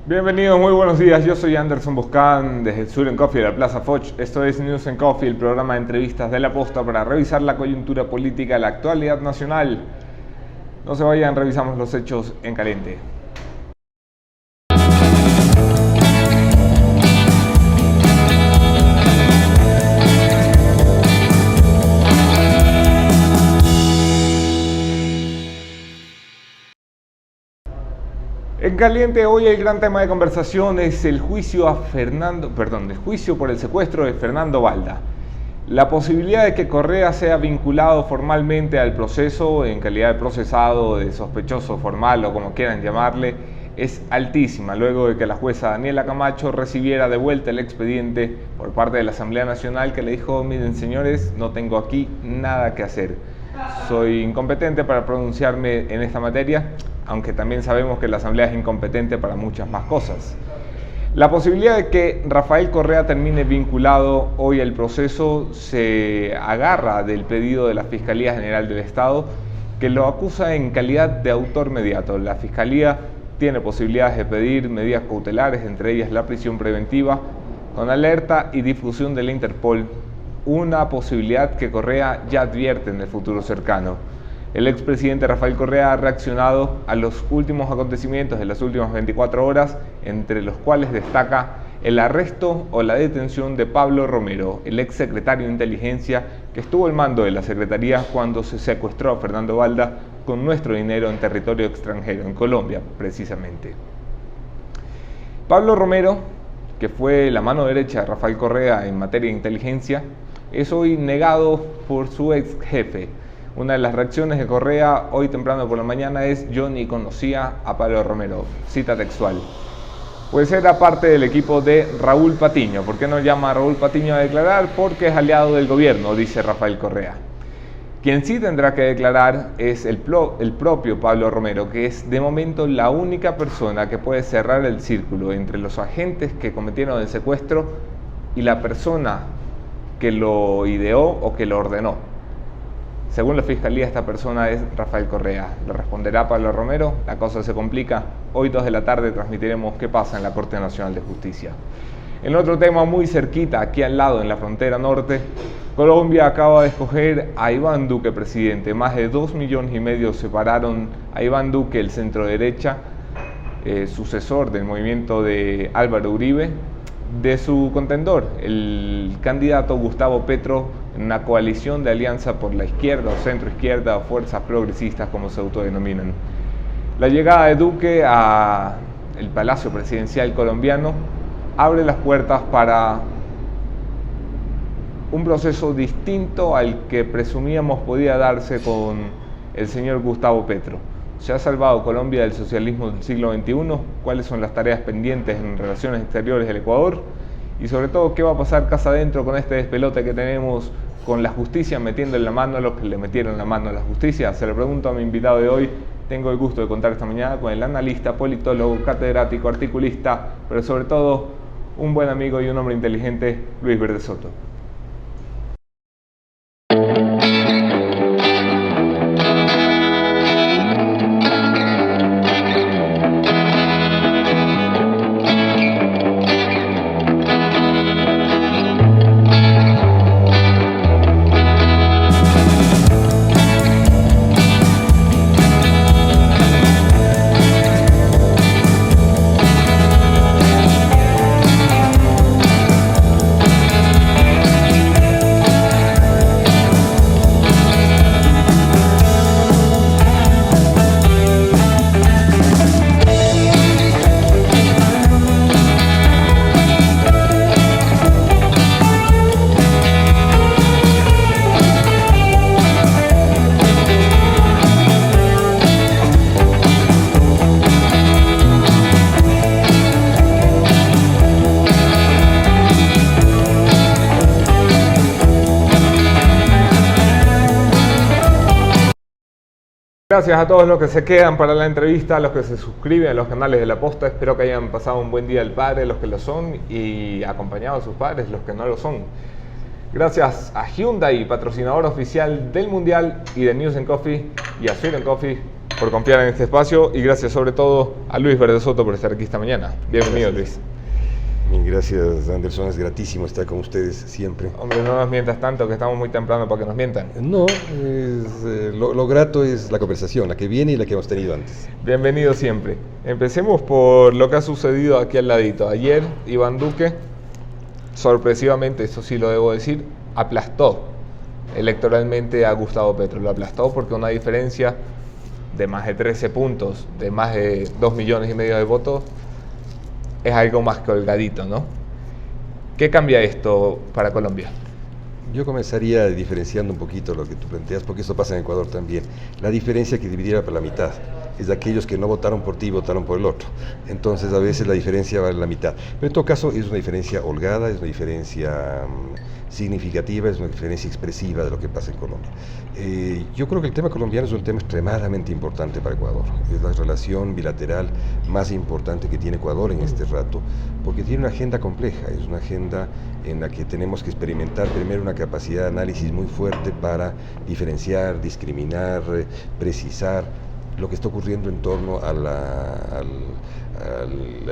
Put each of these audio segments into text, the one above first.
Bienvenidos, muy buenos días. Yo soy Anderson Boscan desde el Sur en Coffee de la Plaza Foch. Esto es News en Coffee, el programa de entrevistas de La Posta para revisar la coyuntura política, la actualidad nacional. No se vayan, revisamos los hechos en caliente. En caliente hoy el gran tema de conversación es el juicio por el secuestro de Fernando Balda. La posibilidad de que Correa sea vinculado formalmente al proceso en calidad de procesado, de sospechoso formal o como quieran llamarle, es altísima, luego de que la jueza Daniela Camacho recibiera de vuelta el expediente por parte de la Asamblea Nacional, que le dijo: miren señores, no tengo aquí nada que hacer. Soy incompetente para pronunciarme en esta materia, aunque también sabemos que la Asamblea es incompetente para muchas más cosas. La posibilidad de que Rafael Correa termine vinculado hoy al proceso se agarra del pedido de la Fiscalía General del Estado, que lo acusa en calidad de autor mediato. La Fiscalía tiene posibilidades de pedir medidas cautelares, entre ellas la prisión preventiva, con alerta y difusión de la Interpol, una posibilidad que Correa ya advierte en el futuro cercano. El expresidente Rafael Correa ha reaccionado a los últimos acontecimientos de las últimas 24 horas, entre los cuales destaca el arresto o la detención de Pablo Romero, el exsecretario de Inteligencia que estuvo al mando de la Secretaría cuando se secuestró a Fernando Balda con nuestro dinero en territorio extranjero, en Colombia precisamente. Pablo Romero, que fue la mano derecha de Rafael Correa en materia de inteligencia, es hoy negado por su ex jefe. Una de las reacciones de Correa hoy temprano por la mañana es: yo ni conocía a Pablo Romero, cita textual. Pues era parte del equipo de Raúl Patiño. ¿Por qué no llama a Raúl Patiño a declarar? Porque es aliado del gobierno, dice Rafael Correa. Quien sí tendrá que declarar es el propio Pablo Romero, que es de momento la única persona que puede cerrar el círculo entre los agentes que cometieron el secuestro y la persona que lo ideó o que lo ordenó. Según la Fiscalía, esta persona es Rafael Correa. ¿Le responderá Pablo Romero? La cosa se complica. Hoy 2 de la tarde transmitiremos qué pasa en la Corte Nacional de Justicia. En otro tema muy cerquita, aquí al lado, en la frontera norte, Colombia acaba de escoger a Iván Duque presidente. Más de 2,5 millones separaron a Iván Duque, el centro derecha, sucesor del movimiento de Álvaro Uribe, de su contendor, el candidato Gustavo Petro, en una coalición de alianza por la izquierda o centro izquierda o fuerzas progresistas, como se autodenominan. La llegada de Duque al Palacio Presidencial colombiano abre las puertas para un proceso distinto al que presumíamos podía darse con el señor Gustavo Petro. ¿Se ha salvado Colombia del socialismo del siglo XXI? ¿Cuáles son las tareas pendientes en relaciones exteriores del Ecuador? Y sobre todo, ¿qué va a pasar casa adentro con este despelote que tenemos con la justicia metiendo en la mano a los que le metieron la mano a la justicia? Se lo pregunto a mi invitado de hoy. Tengo el gusto de contar esta mañana con el analista, politólogo, catedrático, articulista, pero sobre todo un buen amigo y un hombre inteligente, Luis Verde Soto. Gracias a todos los que se quedan para la entrevista, a los que se suscriben a los canales de La Posta. Espero que hayan pasado un buen día del padre, los que lo son, y acompañado a sus padres, los que no lo son. Gracias a Hyundai, patrocinador oficial del Mundial y de News en Coffee, y a Sweet Coffee por confiar en este espacio y gracias sobre todo a Luis Verde Soto por estar aquí esta mañana. Bienvenido, Luis. Gracias, Anderson, es gratísimo estar con ustedes siempre. Hombre, no nos mientas tanto, que estamos muy temprano para que nos mientan. No, lo grato es la conversación, la que viene y la que hemos tenido antes. Bienvenido siempre. Empecemos por lo que ha sucedido aquí al ladito. Ayer, Iván Duque, sorpresivamente, eso sí lo debo decir, aplastó electoralmente a Gustavo Petro. Lo aplastó porque una diferencia de más de 13 puntos, de más de 2,5 millones de votos, es algo más que holgadito, ¿no? ¿Qué cambia esto para Colombia? Yo comenzaría diferenciando un poquito lo que tú planteas, porque eso pasa en Ecuador también. La diferencia que dividiera por la mitad es de aquellos que no votaron por ti y votaron por el otro. Entonces, a veces la diferencia vale la mitad. Pero en todo caso, es una diferencia holgada, es una diferencia significativa, es una diferencia expresiva de lo que pasa en Colombia. Yo creo que el tema colombiano es un tema extremadamente importante para Ecuador. Es la relación bilateral más importante que tiene Ecuador en este rato, porque tiene una agenda compleja, es una agenda en la que tenemos que experimentar primero una capacidad de análisis muy fuerte para diferenciar, discriminar, precisar lo que está ocurriendo en torno a la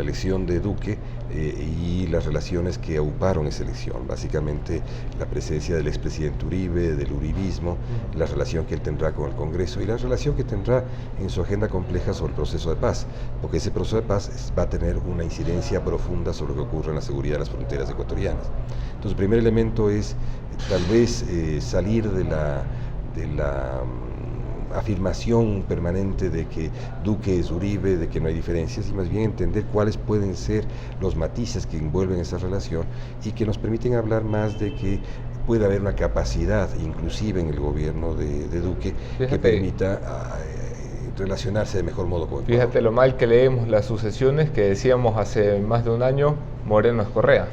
elección de Duque y las relaciones que auparon esa elección. Básicamente la presencia del expresidente Uribe, del uribismo, la relación que él tendrá con el Congreso y la relación que tendrá en su agenda compleja sobre el proceso de paz, porque ese proceso de paz va a tener una incidencia profunda sobre lo que ocurre en la seguridad de las fronteras ecuatorianas. Entonces el primer elemento es tal vez salir de la afirmación permanente de que Duque es Uribe, de que no hay diferencias, y más bien entender cuáles pueden ser los matices que envuelven esa relación y que nos permiten hablar más de que puede haber una capacidad, inclusive en el gobierno de Duque, que permita relacionarse de mejor modo con el pueblo. Fíjate lo mal que leemos las sucesiones que decíamos hace más de un año, Moreno es Correa.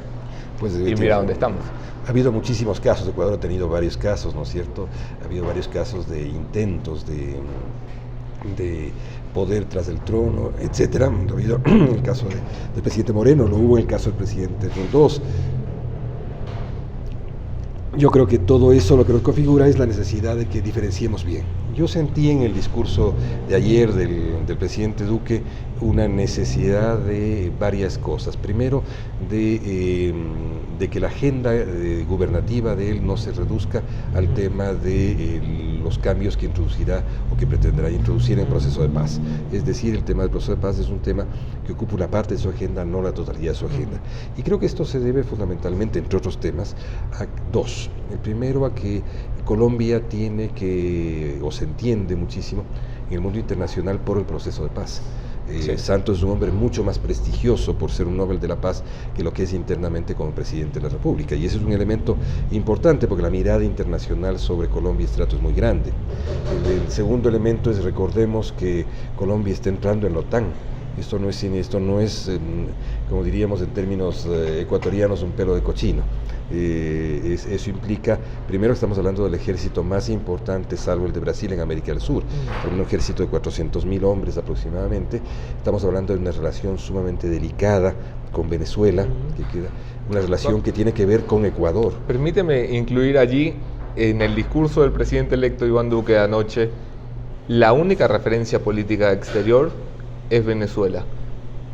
Pues, y mira dónde estamos. Ha habido muchísimos casos, Ecuador ha tenido varios casos, ¿no es cierto? Ha habido varios casos de intentos de poder tras el trono, etcétera. Ha habido el caso del presidente Moreno, lo hubo en el caso del presidente Roldós. Yo creo que todo eso lo que nos configura es la necesidad de que diferenciemos bien. Yo sentí en el discurso de ayer del presidente Duque una necesidad de varias cosas. Primero, de que la agenda gubernativa de él no se reduzca al tema de los cambios que introducirá o que pretenderá introducir en el proceso de paz. Es decir, el tema del proceso de paz es un tema que ocupa una parte de su agenda, no la totalidad de su agenda. Y creo que esto se debe fundamentalmente, entre otros temas, a dos. El primero, a que Colombia tiene que, o se entiende muchísimo en el mundo internacional por el proceso de paz. Sí. Santos es un hombre mucho más prestigioso por ser un Nobel de la Paz que lo que es internamente como presidente de la República, y ese es un elemento importante porque la mirada internacional sobre Colombia y este trato es muy grande. El segundo elemento es, recordemos que Colombia está entrando en la OTAN. Esto no es como diríamos en términos ecuatorianos, un pelo de cochino. Eso implica, primero estamos hablando del ejército más importante, salvo el de Brasil, en América del Sur, un ejército de 400.000 hombres aproximadamente. Estamos hablando de una relación sumamente delicada con Venezuela, una relación que tiene que ver con Ecuador. Permíteme incluir allí, en el discurso del presidente electo Iván Duque anoche, la única referencia política exterior es Venezuela.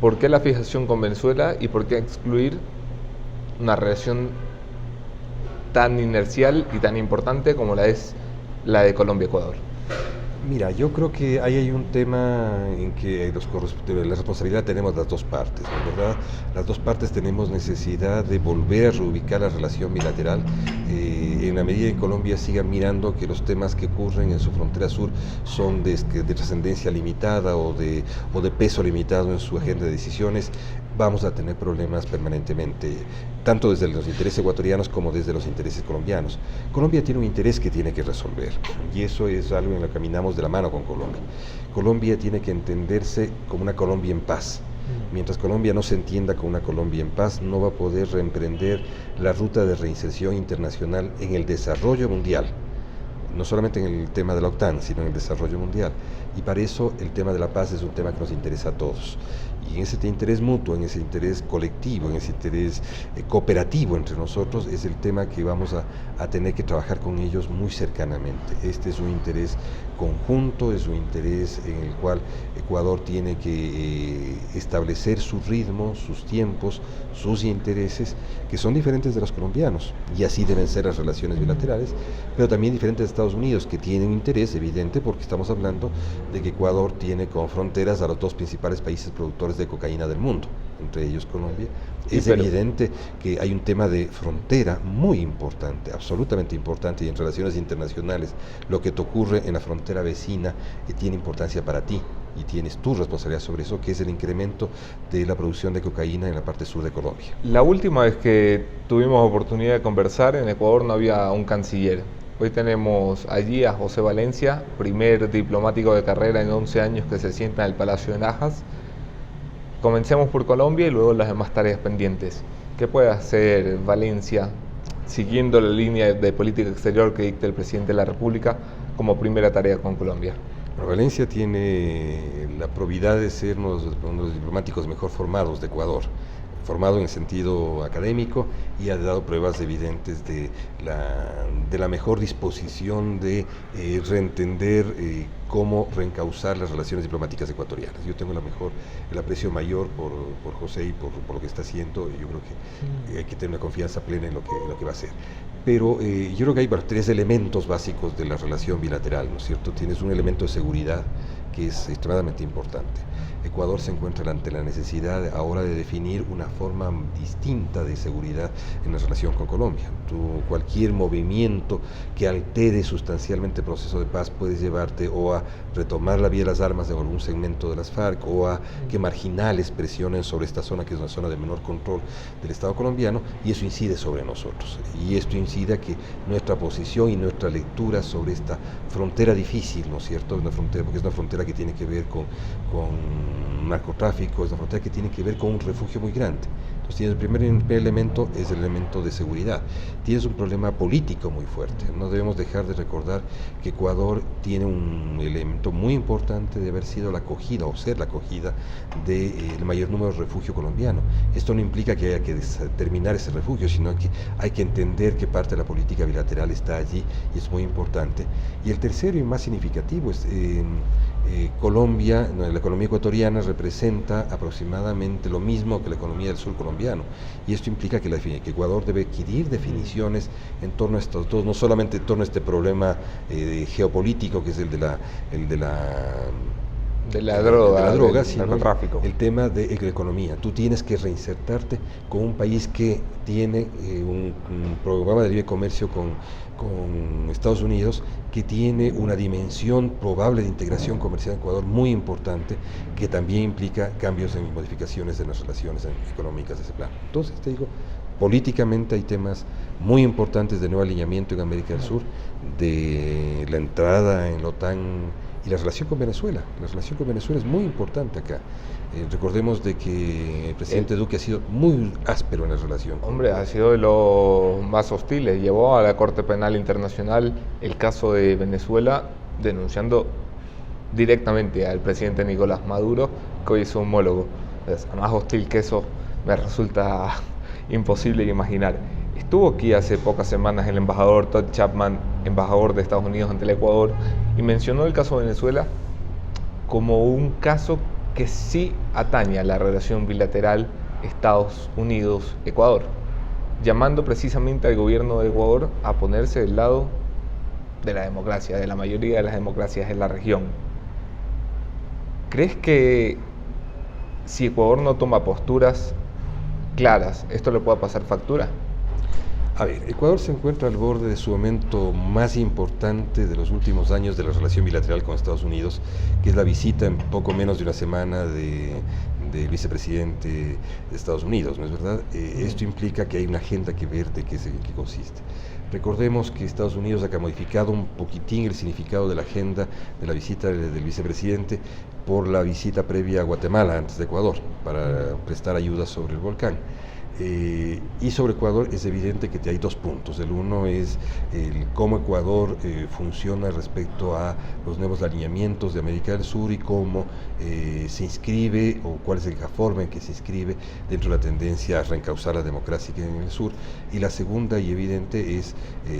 ¿Por qué la fijación con Venezuela y por qué excluir una relación tan inercial y tan importante como la es la de Colombia-Ecuador? Mira, yo creo que ahí hay un tema en que la responsabilidad tenemos las dos partes, ¿no? ¿Verdad? Las dos partes tenemos necesidad de volver a reubicar la relación bilateral en la medida en que Colombia siga mirando que los temas que ocurren en su frontera sur son de trascendencia limitada o de peso limitado en su agenda de decisiones. Vamos a tener problemas permanentemente, tanto desde los intereses ecuatorianos como desde los intereses colombianos. Colombia tiene un interés que tiene que resolver, y eso es algo en lo que caminamos de la mano con Colombia. Colombia tiene que entenderse como una Colombia en paz. Mientras Colombia no se entienda como una Colombia en paz, no va a poder reemprender la ruta de reinserción internacional en el desarrollo mundial. No solamente en el tema de la OTAN, sino en el desarrollo mundial. Y para eso el tema de la paz es un tema que nos interesa a todos. Y en ese interés mutuo, en ese interés colectivo, en ese interés cooperativo entre nosotros, es el tema que vamos a tener que trabajar con ellos muy cercanamente. Este es un interés conjunto, es un interés en el cual Ecuador tiene que establecer su ritmo, sus tiempos, sus intereses, que son diferentes de los colombianos, y así deben ser las relaciones bilaterales, pero también diferentes de Estados Unidos, que tienen un interés evidente, porque estamos hablando de que Ecuador tiene como fronteras a los dos principales países productores de cocaína del mundo, entre ellos Colombia. Es evidente que hay un tema de frontera muy importante, absolutamente importante, y en relaciones internacionales, lo que te ocurre en la frontera vecina tiene importancia para ti, y tienes tu responsabilidad sobre eso, que es el incremento de la producción de cocaína en la parte sur de Colombia. La última vez que tuvimos oportunidad de conversar, en Ecuador no había un canciller. Hoy tenemos allí a José Valencia, primer diplomático de carrera en 11 años que se sienta en el Palacio de Najas. Comencemos por Colombia y luego las demás tareas pendientes. ¿Qué puede hacer Valencia, siguiendo la línea de política exterior que dicta el presidente de la República, como primera tarea con Colombia? Bueno, Valencia tiene la probidad de ser uno de los diplomáticos mejor formados de Ecuador, formado en el sentido académico, y ha dado pruebas evidentes de la mejor disposición de reentender cómo reencauzar las relaciones diplomáticas ecuatorianas. Yo tengo el aprecio mayor por José y por lo que está haciendo, y yo creo que hay que tener una confianza plena en lo que va a hacer. Pero yo creo que hay tres elementos básicos de la relación bilateral, ¿no es cierto? Tienes un elemento de seguridad que es extremadamente importante. Ecuador se encuentra ante la necesidad ahora de definir una forma distinta de seguridad en la relación con Colombia. Cualquier movimiento que altere sustancialmente el proceso de paz puede llevarte o a retomar la vía de las armas de algún segmento de las FARC, o a que marginales presionen sobre esta zona, que es una zona de menor control del Estado colombiano, y eso incide sobre nosotros. Y esto incide a que nuestra posición y nuestra lectura sobre esta frontera difícil, ¿no es cierto? Una frontera, porque es una frontera que tiene que ver con narcotráfico, es una frontera que tiene que ver con un refugio muy grande. Entonces el primer elemento es el elemento de seguridad. Tienes un problema político muy fuerte. No debemos dejar de recordar que Ecuador tiene un elemento muy importante de haber sido la acogida, o ser la acogida del mayor número de refugio colombiano. Esto no implica que haya que terminar ese refugio, sino que hay que entender que parte de la política bilateral está allí, y es muy importante. Y el tercero y más significativo es Colombia, la economía ecuatoriana representa aproximadamente lo mismo que la economía del sur colombiano, y esto implica que Ecuador debe adquirir definiciones en torno a estos dos, no solamente en torno a este problema geopolítico, que es el de la droga, sino el tema de la economía. Tú tienes que reinsertarte con un país que tiene un programa de libre comercio con Estados Unidos, que tiene una dimensión probable de integración comercial en Ecuador muy importante, que también implica cambios en modificaciones en las relaciones económicas de ese plano. Entonces, te digo, políticamente hay temas muy importantes de nuevo alineamiento en América del Sur, de la entrada en la OTAN, y la relación con Venezuela. La relación con Venezuela es muy importante acá. Recordemos de que el presidente Duque ha sido muy áspero en la relación. Hombre, ha sido de los más hostiles. Llevó a la Corte Penal Internacional el caso de Venezuela, denunciando directamente al presidente Nicolás Maduro, que hoy es su homólogo. Es más hostil que eso me resulta imposible de imaginar. Estuvo aquí hace pocas semanas el embajador Todd Chapman, embajador de Estados Unidos ante el Ecuador, y mencionó el caso de Venezuela como un caso que sí atañe a la relación bilateral Estados Unidos-Ecuador, llamando precisamente al gobierno de Ecuador a ponerse del lado de la democracia, de la mayoría de las democracias de la región. ¿Crees que si Ecuador no toma posturas claras, esto le pueda pasar factura? A ver, Ecuador se encuentra al borde de su momento más importante de los últimos años de la relación bilateral con Estados Unidos, que es la visita en poco menos de una semana del vicepresidente de Estados Unidos, ¿no es verdad? Esto implica que hay una agenda que ver de qué consiste. Recordemos que Estados Unidos ha modificado un poquitín el significado de la agenda de la visita del vicepresidente por la visita previa a Guatemala antes de Ecuador, para prestar ayuda sobre el volcán. Y sobre Ecuador es evidente que hay dos puntos. El uno es cómo Ecuador funciona respecto a los nuevos alineamientos de América del Sur y cómo se inscribe o cuál es la forma en que se inscribe dentro de la tendencia a reencauzar la democracia en el sur. Y la segunda y evidente es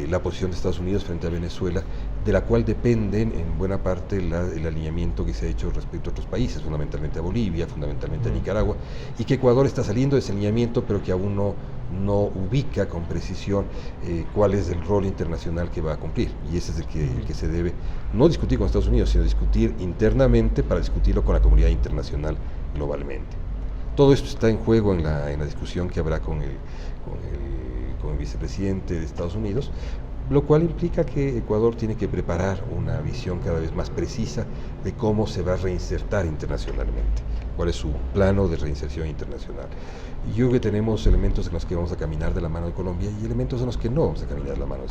la posición de Estados Unidos frente a Venezuela, de la cual dependen en buena parte el alineamiento que se ha hecho respecto a otros países, fundamentalmente a Bolivia, fundamentalmente a Nicaragua, y que Ecuador está saliendo de ese alineamiento, pero que aún no ubica con precisión cuál es el rol internacional que va a cumplir. Y ese es el que se debe no discutir con Estados Unidos, sino discutir internamente para discutirlo con la comunidad internacional globalmente. Todo esto está en juego en la discusión que habrá con el vicepresidente de Estados Unidos, lo cual implica que Ecuador tiene que preparar una visión cada vez más precisa de cómo se va a reinsertar internacionalmente, cuál es su plano de reinserción internacional. Y yo creo que tenemos elementos en los que vamos a caminar de la mano de Colombia y elementos en los que no vamos a caminar de la mano,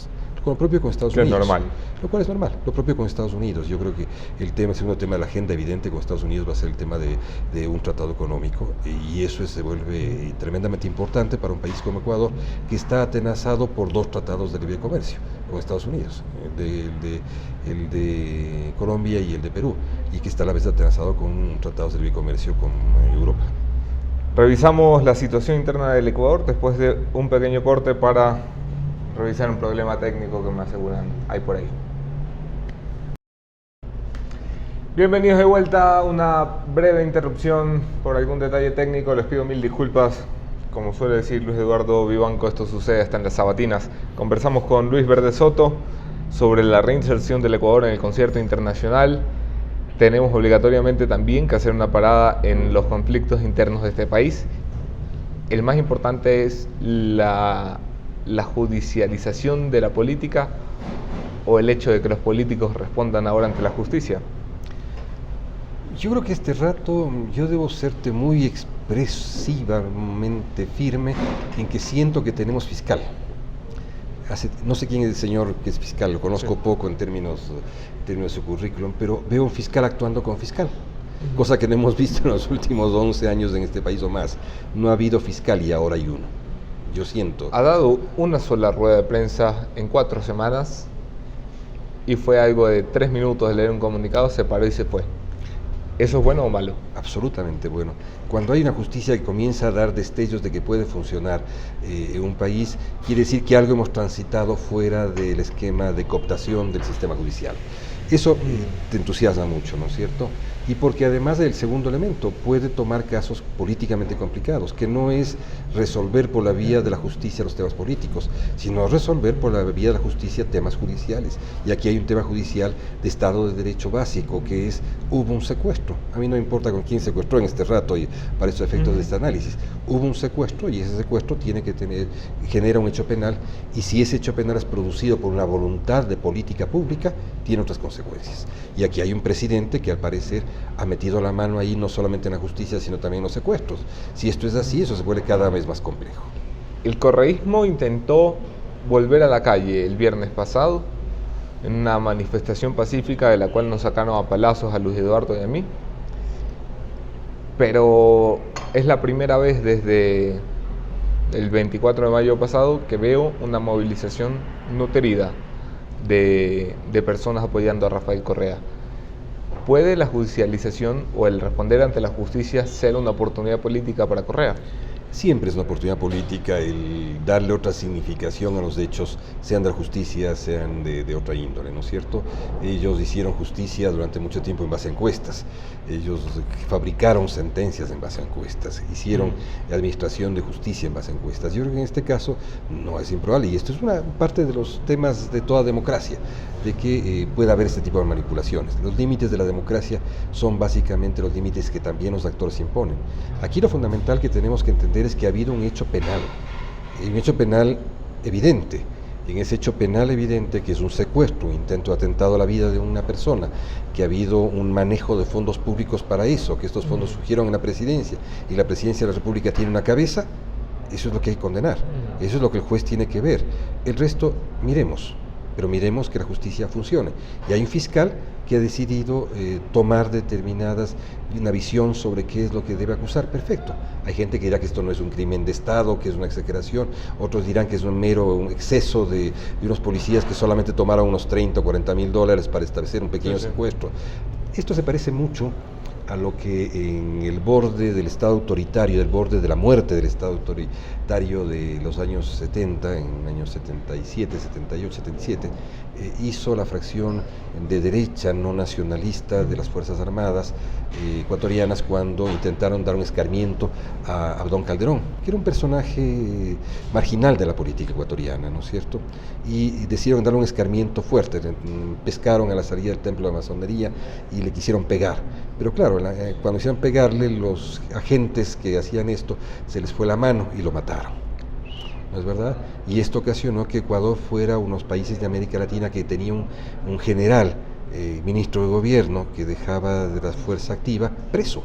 con lo propio con Estados Unidos. Es normal. Lo cual es normal, lo propio con Estados Unidos. Yo creo que el segundo tema de la agenda evidente con Estados Unidos va a ser el tema de un tratado económico, y eso se vuelve tremendamente importante para un país como Ecuador, que está atenazado por dos tratados de libre comercio con Estados Unidos, el de Colombia y el de Perú, y que está a la vez atenazado con tratados de libre comercio con Europa. Revisamos la situación interna del Ecuador después de un pequeño corte para revisar un problema técnico que me aseguran hay por ahí. Bienvenidos de vuelta, una breve interrupción por algún detalle técnico, les pido mil disculpas. Como suele decir Luis Eduardo Vivanco, esto sucede hasta en las sabatinas. Conversamos con Luis Verde Soto sobre la reinserción del Ecuador en el concierto internacional. Tenemos obligatoriamente también que hacer una parada en los conflictos internos de este país. El más importante es la judicialización de la política, o el hecho de que los políticos respondan ahora ante la justicia. Yo creo que este rato yo debo serte muy expresivamente firme en que siento que tenemos fiscal. No sé quién es el señor que es fiscal, lo conozco poco en términos de su currículum, pero veo un fiscal actuando con fiscal, cosa que no hemos visto en los últimos 11 años en este país o más. No ha habido fiscal y ahora hay uno. Yo siento. Ha dado una sola rueda de prensa en 4 semanas y fue algo de 3 minutos de leer un comunicado, se paró y se fue. ¿Eso es bueno o malo? Absolutamente bueno. Cuando hay una justicia que comienza a dar destellos de que puede funcionar en un país, quiere decir que algo hemos transitado fuera del esquema de cooptación del sistema judicial. Eso te entusiasma mucho, ¿no es cierto? Y porque además del segundo elemento, puede tomar casos políticamente complicados, que no es resolver por la vía de la justicia los temas políticos, sino resolver por la vía de la justicia temas judiciales. Y aquí hay un tema judicial de Estado de Derecho básico, que es, hubo un secuestro. A mí no me importa con quién secuestró en este rato, y para estos efectos de este análisis. Hubo un secuestro, y ese secuestro genera un hecho penal, y si ese hecho penal es producido por una voluntad de política pública, tiene otras consecuencias. Y aquí hay un presidente que al parecer ha metido la mano ahí no solamente en la justicia, sino también en los secuestros. Si esto es así, eso se vuelve cada vez más complejo. El correísmo intentó volver a la calle el viernes pasado en una manifestación pacífica de la cual nos sacaron a palazos a Luis Eduardo y a mí, pero es la primera vez desde el 24 de mayo pasado que veo una movilización nutrida de personas apoyando a Rafael Correa. ¿Puede la judicialización o el responder ante la justicia ser una oportunidad política para Correa? Siempre es una oportunidad política el darle otra significación a los hechos, sean de la justicia, sean de otra índole, ¿no es cierto? Ellos hicieron justicia durante mucho tiempo en base a encuestas, ellos fabricaron sentencias en base a encuestas, hicieron administración de justicia en base a encuestas. Yo creo que en este caso no es improbable, y esto es una parte de los temas de toda democracia, de que pueda haber este tipo de manipulaciones. Los límites de la democracia son básicamente los límites que también los actores imponen. Aquí lo fundamental que tenemos que entender es que ha habido un hecho penal evidente. En ese hecho penal evidente, que es un secuestro, un intento de atentado a la vida de una persona, que ha habido un manejo de fondos públicos para eso, que estos fondos surgieron en la presidencia, y la presidencia de la República tiene una cabeza, eso es lo que hay que condenar, eso es lo que el juez tiene que ver. El resto, miremos, pero miremos que la justicia funcione. Y hay un fiscal que ha decidido tomar una visión sobre qué es lo que debe acusar. Perfecto. Hay gente que dirá que esto no es un crimen de Estado, que es una exageración, otros dirán que es un exceso de unos policías que solamente tomaron unos 30 o 40 mil dólares para establecer un pequeño secuestro. Esto se parece mucho a lo que en el borde del Estado autoritario, del borde de la muerte del Estado autoritario de los años 70, en años 77, 78, 77, hizo la fracción de derecha no nacionalista de las Fuerzas Armadas ecuatorianas cuando intentaron dar un escarmiento a Abdón Calderón, que era un personaje marginal de la política ecuatoriana, ¿no es cierto? Y decidieron darle un escarmiento fuerte, pescaron a la salida del templo de la masonería y le quisieron pegar. Pero claro, cuando hicieron pegarle, los agentes que hacían esto, se les fue la mano y lo mataron. ¿No es verdad? Y esto ocasionó que Ecuador fuera uno de los países de América Latina que tenía un general, ministro de gobierno, que dejaba de la fuerza activa, preso.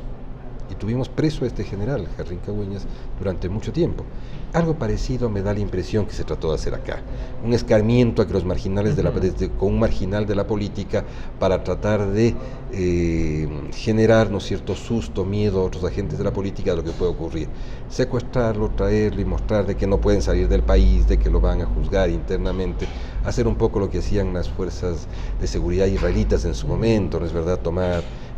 Y tuvimos preso a este general, Jarrín Cagüeñas, durante mucho tiempo. Algo parecido me da la impresión que se trató de hacer acá. Un escarmiento a que los marginales con un marginal de la política para tratar de generar, ¿no es cierto?, susto, miedo a otros agentes de la política de lo que puede ocurrir. Secuestrarlo, traerlo y mostrar de que no pueden salir del país, de que lo van a juzgar internamente. Hacer un poco lo que hacían las fuerzas de seguridad israelitas en su momento, ¿no es verdad?,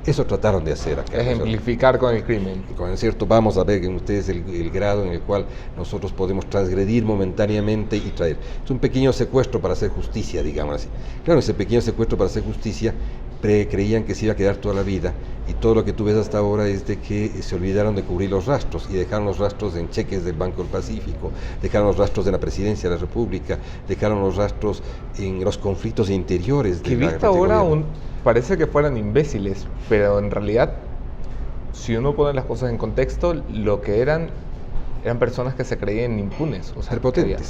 eso trataron de hacer acá. Ejemplificar con el crimen. Con el cierto, vamos a ver en ustedes el grado en el cual nosotros podemos transgredir momentáneamente y traer. Es un pequeño secuestro para hacer justicia, digamos así. Claro, ese pequeño secuestro para hacer justicia creían que se iba a quedar toda la vida, y todo lo que tú ves hasta ahora es de que se olvidaron de cubrir los rastros y dejaron los rastros en cheques del Banco del Pacífico, dejaron los rastros de la Presidencia de la República, dejaron los rastros en los conflictos interiores. Que visto ahora parece que fueran imbéciles, pero en realidad, si uno pone las cosas en contexto, lo que eran personas que se creían impunes. O sea,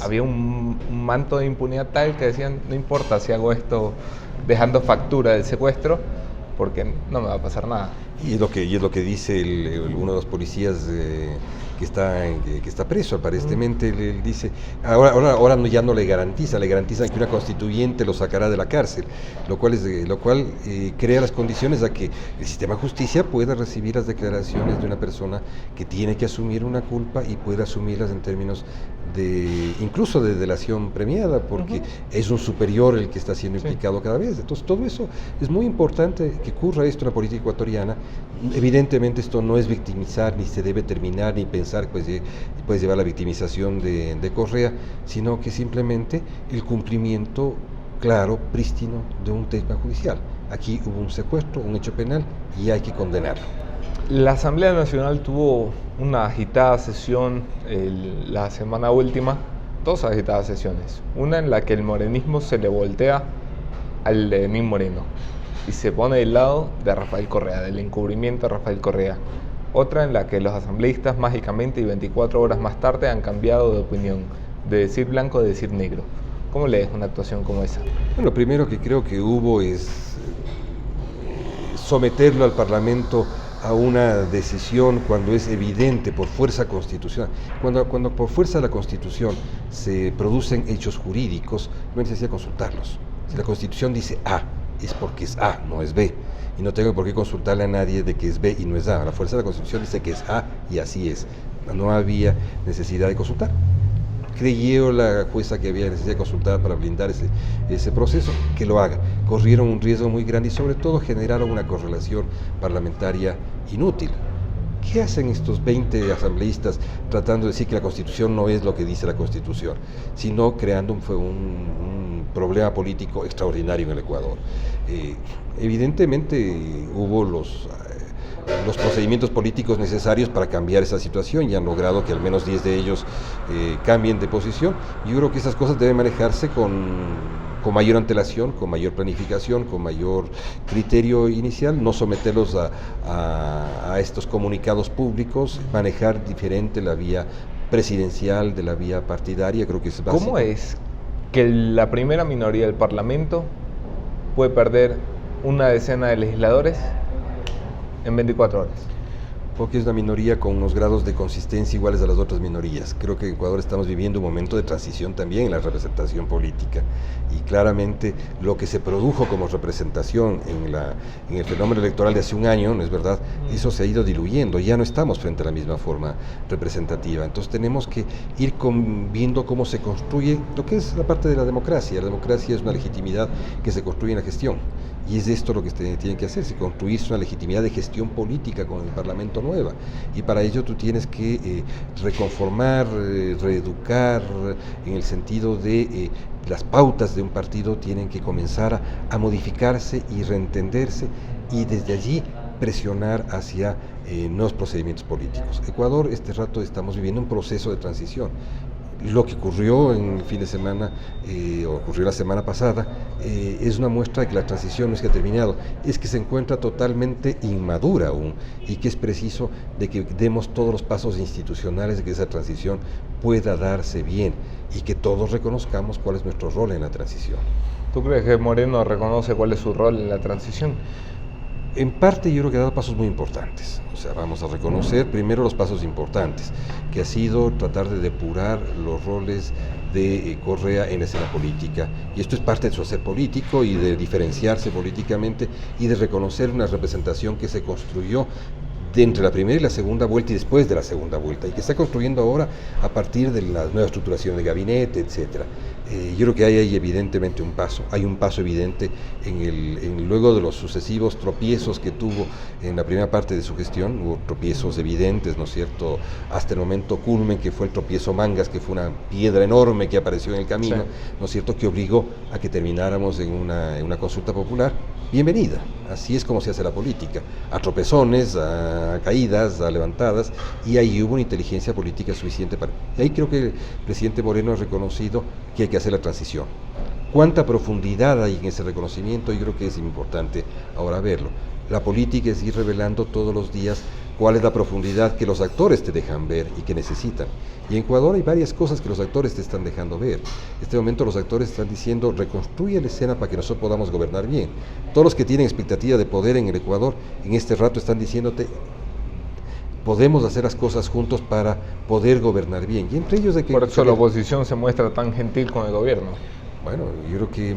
había un manto de impunidad tal que decían, no importa si hago esto dejando factura del secuestro, porque no me va a pasar nada. Y es lo que dice uno de los policías que está preso, aparentemente. Él dice, ahora ya no le garantizan que una constituyente lo sacará de la cárcel, lo cual crea las condiciones a que el sistema de justicia pueda recibir las declaraciones de una persona que tiene que asumir una culpa y puede asumirlas en términos incluso de delación premiada, porque es un superior el que está siendo implicado cada vez. Entonces todo eso es muy importante que ocurra esto en la política ecuatoriana. Evidentemente esto no es victimizar, ni se debe terminar, ni pensar que puedes llevar la victimización de Correa, sino que simplemente el cumplimiento claro, prístino de un tema judicial. Aquí hubo un secuestro, un hecho penal, y hay que condenarlo. La Asamblea Nacional tuvo una agitada sesión la semana última, dos agitadas sesiones. Una en la que el morenismo se le voltea al Lenín Moreno y se pone del lado de Rafael Correa, del encubrimiento de Rafael Correa. Otra en la que los asambleístas mágicamente y 24 horas más tarde han cambiado de opinión, de decir blanco a decir negro. ¿Cómo lees una actuación como esa? Bueno, lo primero que creo que hubo es someterlo al Parlamento a una decisión cuando es evidente por fuerza constitucional. Cuando por fuerza de la Constitución se producen hechos jurídicos, no hay necesidad de consultarlos. Si la Constitución dice A, es porque es A, no es B. Y no tengo por qué consultarle a nadie de que es B y no es A. La fuerza de la Constitución dice que es A y así es. No había necesidad de consultar. Creyó la jueza que había necesidad de consultar para blindar ese proceso, que lo haga. Corrieron un riesgo muy grande y sobre todo generaron una correlación parlamentaria inútil. ¿Qué hacen estos 20 asambleístas tratando de decir que la Constitución no es lo que dice la Constitución, sino creando un problema político extraordinario en el Ecuador? Evidentemente hubo los procedimientos políticos necesarios para cambiar esa situación y han logrado que al menos 10 de ellos cambien de posición. Yo creo que esas cosas deben manejarse con mayor antelación, con mayor planificación, con mayor criterio inicial, no someterlos a estos comunicados públicos, manejar diferente la vía presidencial de la vía partidaria. Creo que es básico. ¿Cómo es que la primera minoría del Parlamento puede perder una decena de legisladores en 24 horas? porque es una minoría con unos grados de consistencia iguales a las otras minorías. Creo que en Ecuador estamos viviendo un momento de transición también en la representación política, y claramente lo que se produjo como representación en el fenómeno electoral de hace un año, ¿no es verdad?, eso se ha ido diluyendo, ya no estamos frente a la misma forma representativa. Entonces tenemos que ir viendo cómo se construye lo que es la parte de la democracia. La democracia es una legitimidad que se construye en la gestión. Y es esto lo que tienen que hacerse, construirse una legitimidad de gestión política con el Parlamento nueva. Y para ello tú tienes que reconformar, reeducar, en el sentido de las pautas de un partido tienen que comenzar a modificarse y reentenderse, y desde allí presionar hacia nuevos procedimientos políticos. Ecuador, este rato estamos viviendo un proceso de transición. Lo que ocurrió en el fin de semana, ocurrió la semana pasada, es una muestra de que la transición no es que ha terminado, es que se encuentra totalmente inmadura aún, y que es preciso de que demos todos los pasos institucionales de que esa transición pueda darse bien, y que todos reconozcamos cuál es nuestro rol en la transición. ¿Tú crees que Moreno reconoce cuál es su rol en la transición? En parte yo creo que ha dado pasos muy importantes. O sea, vamos a reconocer primero los pasos importantes, que ha sido tratar de depurar los roles de Correa en la escena política, y esto es parte de su hacer político y de diferenciarse políticamente y de reconocer una representación que se construyó de entre la primera y la segunda vuelta y después de la segunda vuelta, y que está construyendo ahora a partir de la nueva estructuración de gabinete, etcétera. Yo creo que hay evidentemente hay un paso evidente luego de los sucesivos tropiezos que tuvo en la primera parte de su gestión. Hubo tropiezos evidentes, ¿no es cierto?, hasta el momento culmen, que fue el tropiezo Mangas, que fue una piedra enorme que apareció en el camino, sí, ¿no es cierto?, que obligó a que termináramos en una consulta popular. Bienvenida, así es como se hace la política, a tropezones, a caídas, a levantadas, y ahí hubo una inteligencia política suficiente para... Y ahí creo que el presidente Moreno ha reconocido que hay que hacer la transición. ¿Cuánta profundidad hay en ese reconocimiento? Yo creo que es importante ahora verlo. La política es ir revelando todos los días cuál es la profundidad que los actores te dejan ver y que necesitan. Y en Ecuador hay varias cosas que los actores te están dejando ver. En este momento los actores están diciendo: reconstruye la escena para que nosotros podamos gobernar bien. Todos los que tienen expectativa de poder en el Ecuador, en este rato están diciéndote: podemos hacer las cosas juntos para poder gobernar bien. Y entre ellos de que... Por eso la oposición se muestra tan gentil con el gobierno. Bueno, yo creo que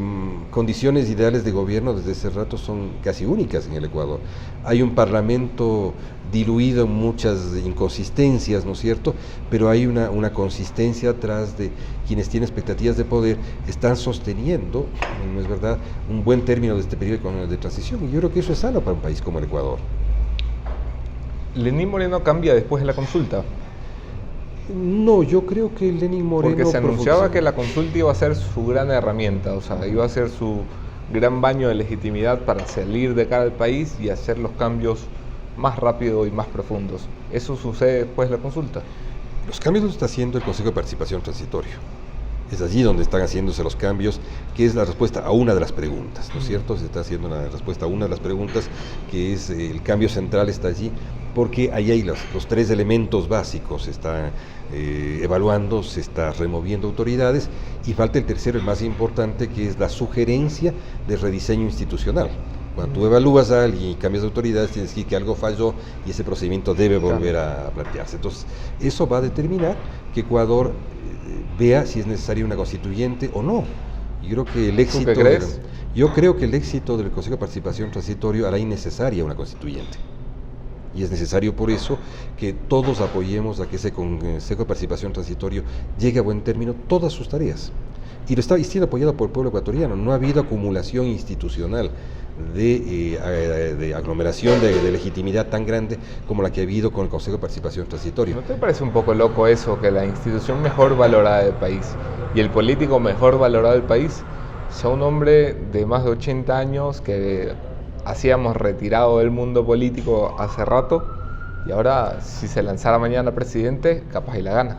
condiciones ideales de gobierno desde ese rato son casi únicas en el Ecuador. Hay un parlamento diluido en muchas inconsistencias, ¿no es cierto?, pero hay una consistencia atrás de quienes tienen expectativas de poder, están sosteniendo, ¿no es verdad?, un buen término de este periodo de transición, y yo creo que eso es sano para un país como el Ecuador. ¿Lenín Moreno cambia después de la consulta? No, yo creo que Lenín Moreno... Porque se anunciaba que la consulta iba a ser su gran herramienta, o sea, iba a ser su gran baño de legitimidad para salir de cara al país y hacer los cambios más rápido y más profundos. ¿Eso sucede después de la consulta? Los cambios los está haciendo el Consejo de Participación Transitorio. Es allí donde están haciéndose los cambios, que es la respuesta a una de las preguntas, ¿no es cierto? Se está haciendo una respuesta a una de las preguntas, que es el cambio central está allí, porque ahí hay los tres elementos básicos: se está evaluando, se está removiendo autoridades, y falta el tercero, el más importante, que es la sugerencia de rediseño institucional. Cuando tú evalúas a alguien y cambias de autoridades, tienes que decir que algo falló y ese procedimiento debe volver a plantearse. Entonces, eso va a determinar que Ecuador vea si es necesaria una constituyente o no. Yo creo que el éxito... ¿Tú qué crees? Yo creo que el éxito del Consejo de Participación Transitorio hará innecesaria una constituyente. Y es necesario por eso que todos apoyemos a que ese Consejo de Participación Transitorio llegue a buen término todas sus tareas. Y lo está siendo apoyado por el pueblo ecuatoriano. No ha habido acumulación institucional de aglomeración de legitimidad tan grande como la que ha habido con el Consejo de Participación Transitorio. ¿No te parece un poco loco eso, que la institución mejor valorada del país y el político mejor valorado del país sea un hombre de más de 80 años que hacíamos retirado del mundo político hace rato, y ahora si se lanzara mañana presidente, capaz y la gana?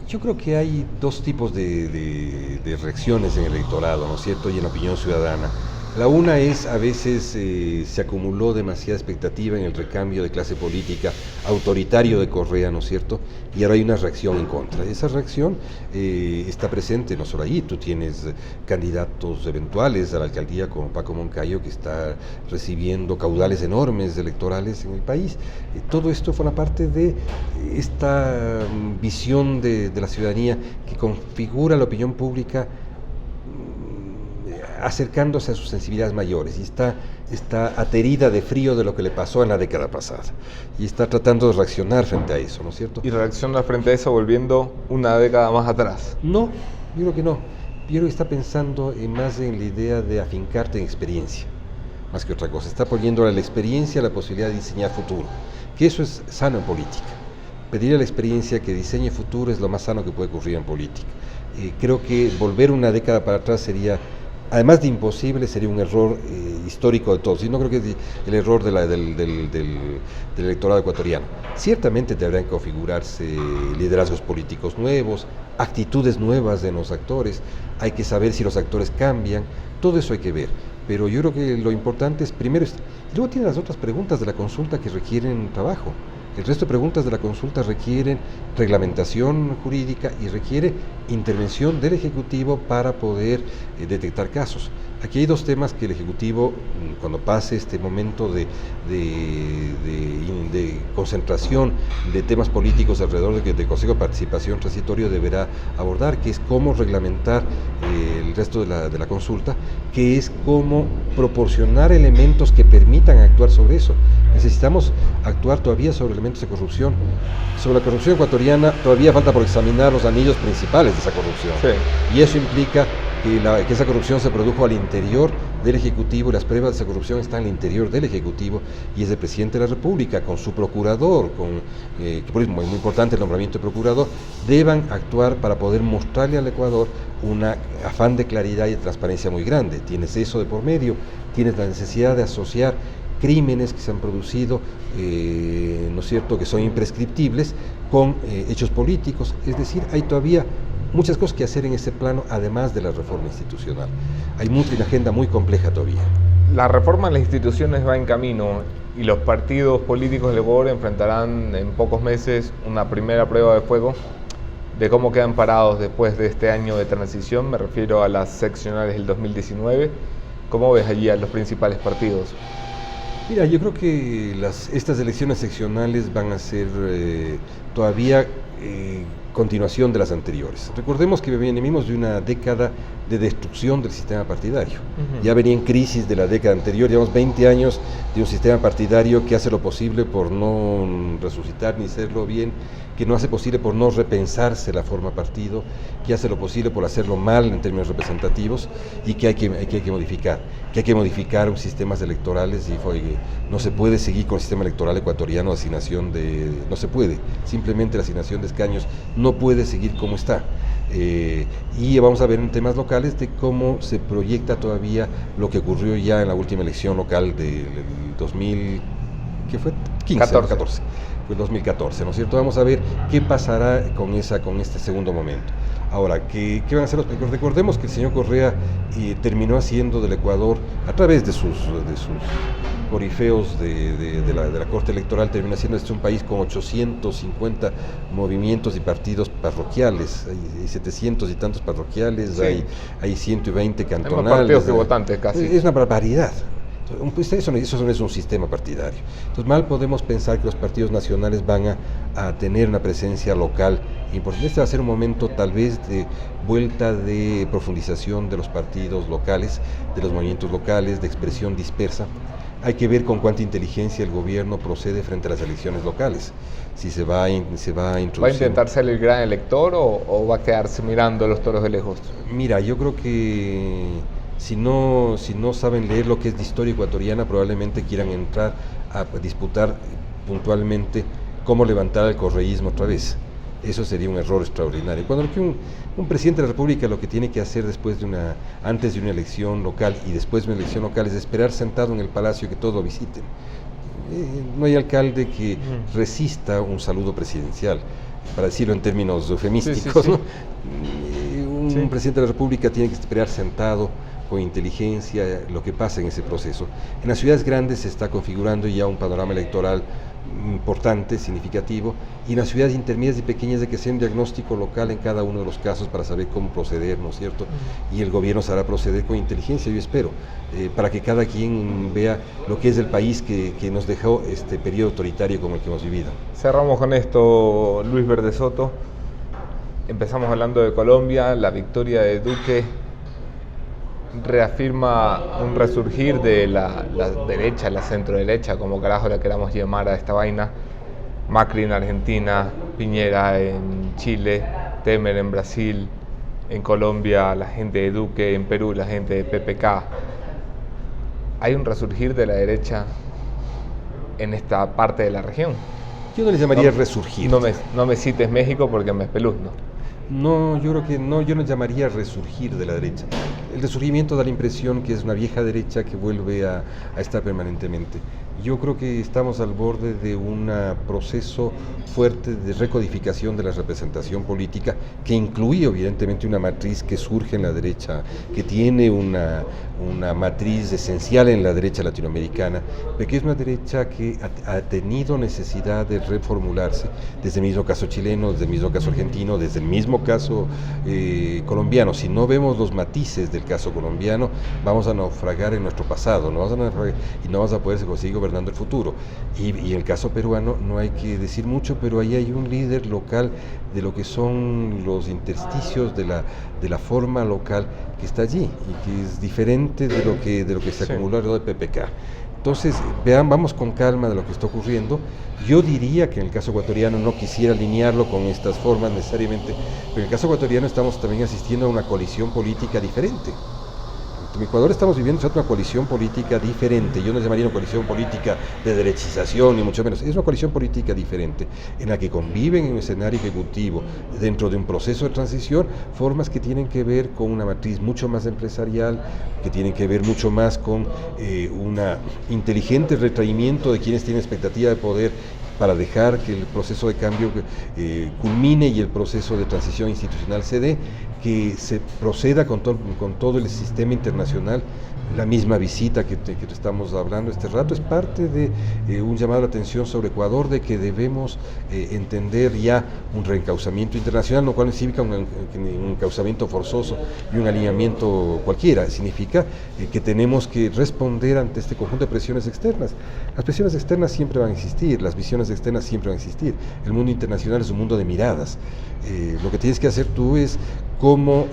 Yo creo que hay dos tipos de reacciones en el electorado, ¿no es cierto?, y en la opinión ciudadana. La una es, a veces se acumuló demasiada expectativa en el recambio de clase política autoritario de Correa, ¿no es cierto? Y ahora hay una reacción en contra. Esa reacción está presente no solo allí, tú tienes candidatos eventuales a la alcaldía como Paco Moncayo, que está recibiendo caudales enormes electorales en el país. Todo esto forma parte de esta visión de la ciudadanía que configura la opinión pública acercándose a sus sensibilidades mayores, y está aterida de frío de lo que le pasó en la década pasada y está tratando de reaccionar frente a eso, ¿no es cierto? ¿Y reacciona frente a eso volviendo una década más atrás? No, yo creo que no. Yo creo que está pensando más en la idea de afincarte en experiencia, más que otra cosa. Está poniendo a la experiencia la posibilidad de diseñar futuro, que eso es sano en política. Pedir a la experiencia que diseñe futuro es lo más sano que puede ocurrir en política. Creo que volver una década para atrás sería, además de imposible, sería un error histórico de todos. Y no creo que es el error del electorado ecuatoriano. Ciertamente deberán configurarse liderazgos políticos nuevos, actitudes nuevas de los actores. Hay que saber si los actores cambian. Todo eso hay que ver. Pero yo creo que lo importante es, primero, y luego tiene las otras preguntas de la consulta que requieren trabajo. El resto de preguntas de la consulta requieren reglamentación jurídica y requiere intervención del Ejecutivo para poder detectar casos. Aquí hay dos temas que el Ejecutivo, cuando pase este momento de concentración de temas políticos alrededor del Consejo de Participación Transitorio, deberá abordar, que es cómo reglamentar el resto de la consulta, que es cómo proporcionar elementos que permitan actuar sobre eso. Necesitamos actuar todavía sobre elementos de corrupción. Sobre la corrupción ecuatoriana todavía falta por examinar los anillos principales de esa corrupción. Sí. Y eso implica que esa corrupción se produjo al interior del Ejecutivo, y las pruebas de esa corrupción están al interior del Ejecutivo, y es el Presidente de la República, con su procurador, que por eso es muy importante el nombramiento de procurador, deban actuar para poder mostrarle al Ecuador un afán de claridad y de transparencia muy grande. Tienes eso de por medio, tienes la necesidad de asociar crímenes que se han producido, ¿no es cierto?, que son imprescriptibles, con hechos políticos. Es decir, hay todavía muchas cosas que hacer en ese plano, además de la reforma institucional. Hay una agenda muy compleja todavía. La reforma en las instituciones va en camino y los partidos políticos del Ecuador enfrentarán en pocos meses una primera prueba de fuego de cómo quedan parados después de este año de transición. Me refiero a las seccionales del 2019. ¿Cómo ves allí a los principales partidos? Mira, yo creo que estas elecciones seccionales van a ser todavía continuación de las anteriores. Recordemos que venimos de una década de destrucción del sistema partidario. Ya venía en crisis de la década anterior, llevamos 20 años de un sistema partidario que hace lo posible por no resucitar ni hacerlo bien, que no hace posible por no repensarse la forma partido, que hace lo posible por hacerlo mal en términos representativos, y que hay que modificar los sistemas electorales, y no se puede seguir con el sistema electoral ecuatoriano, no se puede, simplemente la asignación de escaños no puede seguir como está. Y vamos a ver en temas locales de cómo se proyecta todavía lo que ocurrió ya en la última elección local del 2014. Fue el 2014, ¿no es cierto? Vamos a ver qué pasará con este segundo momento. Ahora, ¿qué van a hacer los políticos? Recordemos que el señor Correa terminó haciendo del Ecuador, a través de sus corifeos de la Corte Electoral, terminó haciendo un país con 850 movimientos y partidos parroquiales. Hay 700 y tantos parroquiales, sí. hay 120 cantonales. Hay más partidos que votantes casi. Es una barbaridad. Pues eso no es un sistema partidario. Entonces, mal podemos pensar que los partidos nacionales van a tener una presencia local importante. Este va a ser un momento tal vez de vuelta, de profundización de los partidos locales, de los movimientos locales, de expresión dispersa. Hay que ver con cuánta inteligencia el gobierno procede frente a las elecciones locales. Si se va a introducir. ¿Va a intentar ser el gran elector o va a quedarse mirando los toros de lejos? Mira, yo creo que si no saben leer lo que es de historia ecuatoriana, probablemente quieran entrar a disputar puntualmente cómo levantar el correísmo otra vez. Eso sería un error extraordinario. Cuando un presidente de la República lo que tiene que hacer antes de una elección local y después de una elección local es esperar sentado en el palacio que todos lo visiten. No hay alcalde que resista un saludo presidencial, para decirlo en términos eufemísticos, sí. ¿No? Un presidente de la República tiene que esperar sentado con inteligencia lo que pasa en ese proceso. En las ciudades grandes se está configurando ya un panorama electoral importante, significativo, y en las ciudades intermedias y pequeñas de que sea un diagnóstico local en cada uno de los casos para saber cómo proceder, ¿no es cierto? Y el gobierno sabrá proceder con inteligencia, yo espero, para que cada quien vea lo que es el país que nos dejó este periodo autoritario como el que hemos vivido. Cerramos con esto, Luis Verde Soto. Empezamos hablando de Colombia, la victoria de Duque reafirma un resurgir de la derecha, la centro-derecha, como carajo la queramos llamar a esta vaina. Macri en Argentina, Piñera en Chile, Temer en Brasil, en Colombia la gente de Duque, en Perú la gente de PPK. ¿Hay un resurgir de la derecha en esta parte de la región? Yo no les llamaría resurgir. No me cites México porque me espeluzno. No, yo creo que no, yo no llamaría resurgir de la derecha. El resurgimiento da la impresión que es una vieja derecha que vuelve a estar permanentemente. Yo creo que estamos al borde de un proceso fuerte de recodificación de la representación política que incluye evidentemente una matriz que surge en la derecha, que tiene una matriz esencial en la derecha latinoamericana, pero que es una derecha que ha tenido necesidad de reformularse desde el mismo caso chileno, desde el mismo caso argentino, desde el mismo caso colombiano. Si no vemos los matices del caso colombiano, vamos a naufragar en nuestro pasado, no vamos a poder seguir gobernando el futuro. Y en el caso peruano no hay que decir mucho, pero ahí hay un líder local de lo que son los intersticios de la forma local que está allí y que es diferente de lo que se acumuló alrededor de PPK. Entonces, vamos con calma de lo que está ocurriendo. Yo diría que en el caso ecuatoriano no quisiera alinearlo con estas formas necesariamente, pero en el caso ecuatoriano estamos también asistiendo a una coalición política diferente. En Ecuador estamos viviendo una coalición política diferente. Yo no llamaría una coalición política de derechización, ni mucho menos. Es una coalición política diferente, en la que conviven en un escenario ejecutivo, dentro de un proceso de transición, formas que tienen que ver con una matriz mucho más empresarial, que tienen que ver mucho más con un inteligente retraimiento de quienes tienen expectativa de poder para dejar que el proceso de cambio culmine y el proceso de transición institucional se dé, que se proceda con todo el sistema internacional. La misma visita que estamos hablando este rato es parte de un llamado a la atención sobre Ecuador, de que debemos entender ya un reencauzamiento internacional, lo cual no significa un encauzamiento forzoso y un alineamiento cualquiera, significa que tenemos que responder ante este conjunto de presiones externas. Las presiones externas siempre van a existir, las visiones externas siempre van a existir. El mundo internacional es un mundo de miradas. Lo que tienes que hacer tú es cómo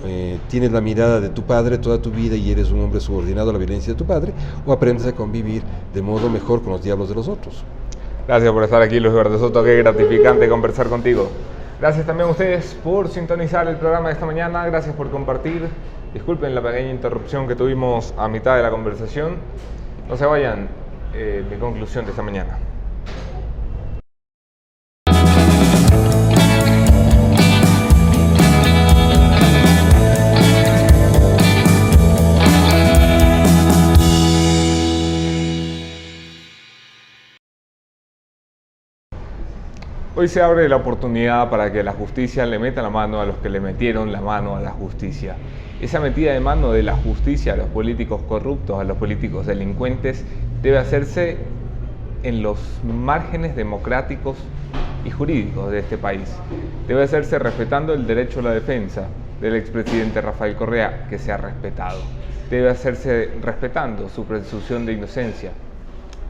tienes la mirada de tu padre toda tu vida y eres un hombre subordinado a la violencia de tu padre, o aprendes a convivir de modo mejor con los diablos de los otros. Gracias por estar aquí, Luis Verde Soto, qué gratificante conversar contigo. Gracias también a ustedes por sintonizar el programa de esta mañana, gracias por compartir. Disculpen la pequeña interrupción que tuvimos a mitad de la conversación. No se vayan, mi conclusión de esta mañana. Hoy se abre la oportunidad para que la justicia le meta la mano a los que le metieron la mano a la justicia. Esa metida de mano de la justicia a los políticos corruptos, a los políticos delincuentes, debe hacerse en los márgenes democráticos y jurídicos de este país. Debe hacerse respetando el derecho a la defensa del expresidente Rafael Correa, que se ha respetado. Debe hacerse respetando su presunción de inocencia,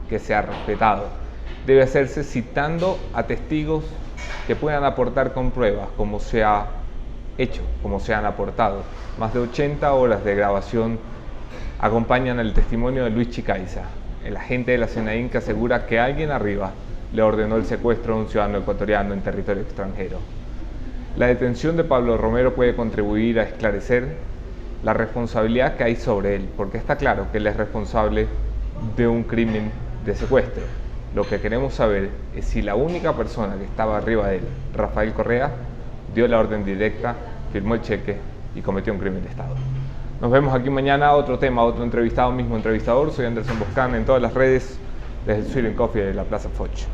que se ha respetado. Debe hacerse citando a testigos que puedan aportar con pruebas, como se ha hecho, como se han aportado. Más de 80 horas de grabación acompañan el testimonio de Luis Chicaiza, el agente de la SENAIN que asegura que alguien arriba le ordenó el secuestro a un ciudadano ecuatoriano en territorio extranjero. La detención de Pablo Romero puede contribuir a esclarecer la responsabilidad que hay sobre él, porque está claro que él es responsable de un crimen de secuestro. Lo que queremos saber es si la única persona que estaba arriba de él, Rafael Correa, dio la orden directa, firmó el cheque y cometió un crimen de Estado. Nos vemos aquí mañana, otro tema, otro entrevistado, mismo entrevistador. Soy Anderson Boscan en todas las redes, desde el Sweet and Coffee de la Plaza Foch.